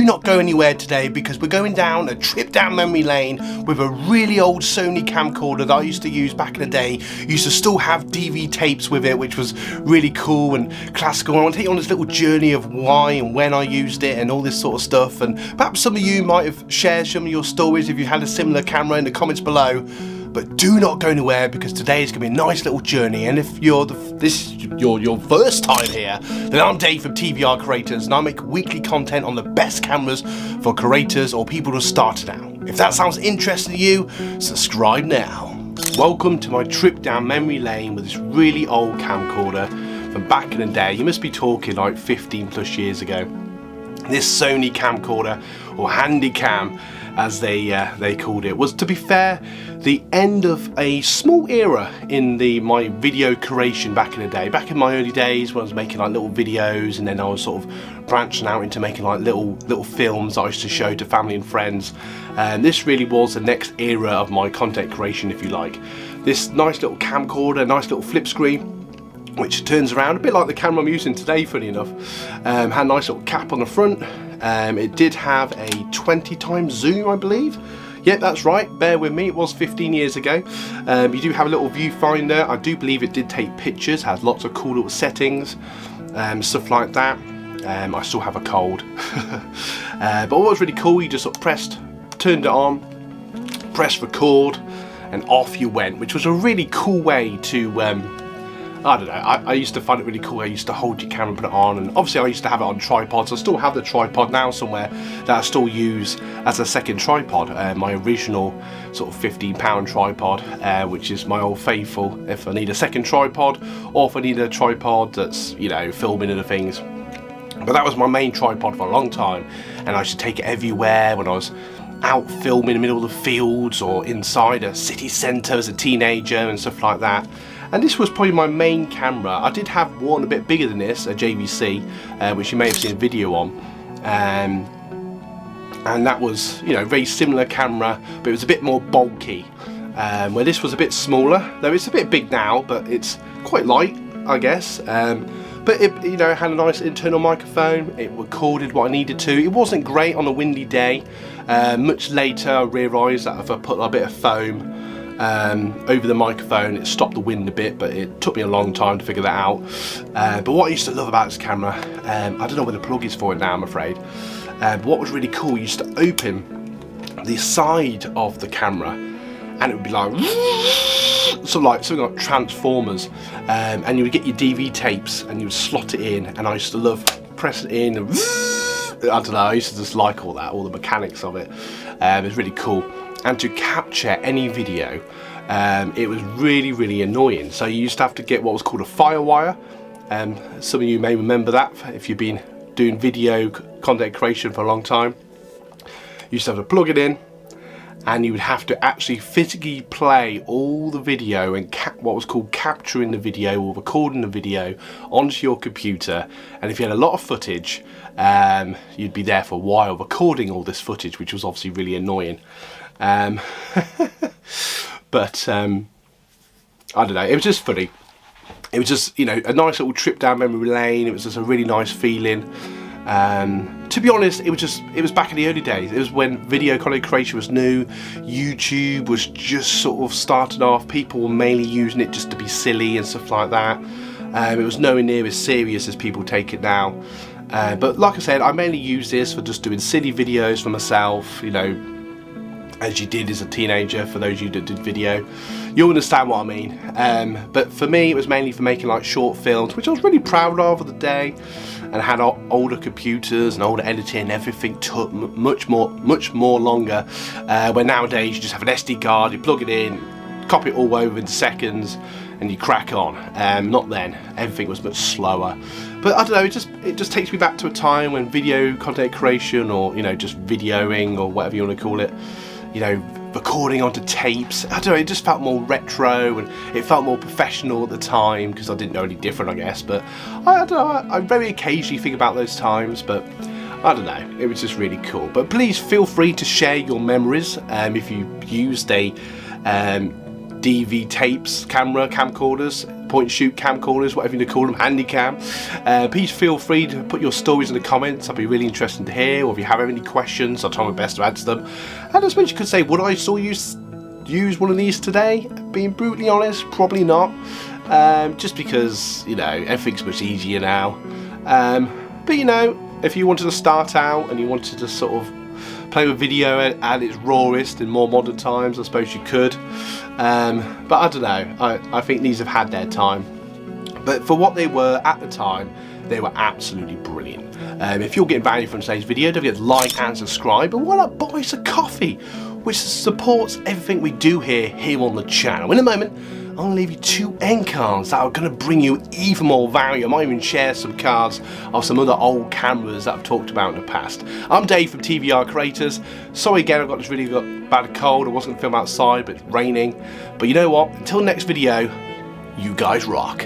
not go anywhere today because we're going down a trip down memory lane with a really old Sony camcorder that I used to use back in the day. Used to still have DV tapes with it, which was really cool and classical. I want to take you on this little journey of why and when I used it and all this sort of stuff, and perhaps some of you might have shared some of your stories if you had a similar camera in the comments below. But do not go anywhere because today is going to be a nice little journey. And if you're this is your first time here, then I'm Dave from TVR Creators, and I make weekly content on the best cameras for creators or people who started out. If that sounds interesting to you, subscribe now. Welcome to my trip down memory lane with this really old camcorder from back in the day. You must be talking like 15 plus years ago. This Sony camcorder, or Handycam as they called it, was, to be fair, the end of a small era in my video creation back in the day. Back in my early days when I was making like little videos, and then I was sort of branching out into making like little films that I used to show to family and friends. And this really was the next era of my content creation, if you like. This nice little camcorder, nice little flip screen, which turns around a bit like the camera I'm using today, funny enough. Had a nice little cap on the front. It did have a 20 times zoom, I believe. Yep, that's right, bear with me, it was 15 years ago. You do have a little viewfinder. I do believe it did take pictures, has lots of cool little settings, stuff like that. I still have a cold. But what was really cool, you just sort of turned it on, pressed record, and off you went, which was a really cool way to I don't know, I used to find it really cool. I used to hold your camera and put it on, and obviously I used to have it on tripods. I still have the tripod now somewhere that I still use as a second tripod. My original sort of £15 tripod, which is my old faithful if I need a second tripod, or if I need a tripod that's, you know, filming other things. But that was my main tripod for a long time, and I used to take it everywhere when I was out filming in the middle of the fields or inside a city centre as a teenager and stuff like that. And this was probably my main camera. I did have one a bit bigger than this, a JVC, which you may have seen a video on, and that was, you know, a very similar camera, but it was a bit more bulky. Where this was a bit smaller, though it's a bit big now, but it's quite light, I guess. But it, you know, had a nice internal microphone. It recorded what I needed to. It wasn't great on a windy day. Much later, I realised that if I put a bit of foam over the microphone, it stopped the wind a bit, but it took me a long time to figure that out. But what I used to love about this camera, I don't know where the plug is for it now, I'm afraid, but what was really cool, you used to open the side of the camera and it would be like something like Transformers, and you would get your DV tapes and you would slot it in, and I used to love pressing it in and I don't know, I used to just like all the mechanics of it. It was really cool. And to capture any video, it was really annoying. So you used to have to get what was called a firewire. Some of you may remember that if you've been doing video content creation for a long time. You used to have to plug it in, and you would have to actually physically play all the video and what was called capturing the video or recording the video onto your computer. And if you had a lot of footage, you'd be there for a while recording all this footage, which was obviously really annoying. But I don't know, it was just funny. It was just, you know, a nice little trip down memory lane. It was just a really nice feeling. To be honest, it was back in the early days. It was when video content creation was new. YouTube was just sort of starting off. People were mainly using it just to be silly and stuff like that. It was nowhere near as serious as people take it now. But like I said, I mainly use this for just doing silly videos for myself, you know, as you did as a teenager. For those of you that did video, you'll understand what I mean. But for me, it was mainly for making like short films, which I was really proud of the day, and I had older computers and older editing, and everything took much more longer. Where nowadays you just have an SD card, you plug it in, copy it all over in seconds, and you crack on. Not then, everything was much slower. But I don't know, it just takes me back to a time when video content creation, or, you know, just videoing or whatever you want to call it, you know, recording onto tapes, I don't know, it just felt more retro and it felt more professional at the time, because I didn't know any different, I guess. But I don't know, I very occasionally think about those times, but I don't know, it was just really cool. But please feel free to share your memories if you used a DV tapes, camcorders, point and shoot camcorders, whatever you call them, Handycam. Please feel free to put your stories in the comments. I'd be really interested to hear, or if you have any questions, I'll try my best to answer them. And I suppose you could say, would I still use one of these today? Being brutally honest, probably not. Just because, you know, everything's much easier now. But you know, if you wanted to start out and you wanted to sort of play with video at its rawest in more modern times, I suppose you could. But I don't know, I think these have had their time. But for what they were at the time, they were absolutely brilliant. If you're getting value from today's video, don't forget to like and subscribe, and why not buy us a coffee, which supports everything we do here on the channel. In a moment, I'm going to leave you 2 end cards that are going to bring you even more value. I might even share some cards of some other old cameras that I've talked about in the past. I'm Dave from TVR Creators. Sorry again, I've got this really bad cold. I wasn't going to film outside, but it's raining. But you know what? Until next video, you guys rock.